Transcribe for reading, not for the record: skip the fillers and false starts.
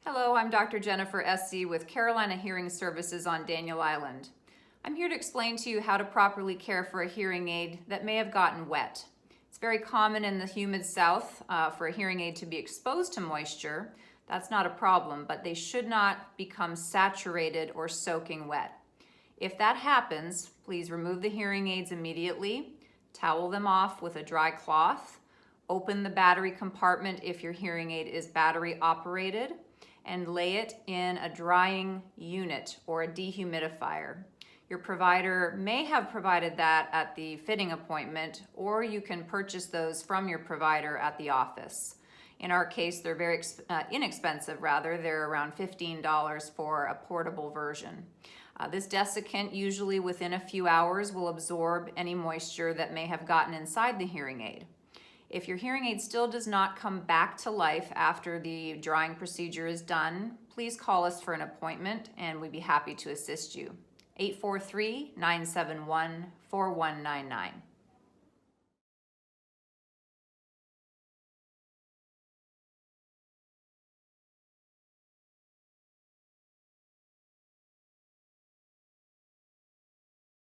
Hello, I'm Dr. Jennifer S.C. with Carolina Hearing Services on Daniel Island. I'm here to explain to you how to properly care for a hearing aid that may have gotten wet. It's very common in the humid south for a hearing aid to be exposed to moisture. That's not a problem, but they should not become saturated or soaking wet. If that happens, please remove the hearing aids immediately, towel them off with a dry cloth, open the battery compartment if your hearing aid is battery operated, and lay it in a drying unit or a dehumidifier. Your provider may have provided that at the fitting appointment, or you can purchase those from your provider at the office. In our case, they're very inexpensive rather. They're around $15 for a portable version. This desiccant usually within a few hours will absorb any moisture that may have gotten inside the hearing aid. If your hearing aid still does not come back to life after the drying procedure is done, please call us for an appointment and we'd be happy to assist you. 843-971-4199.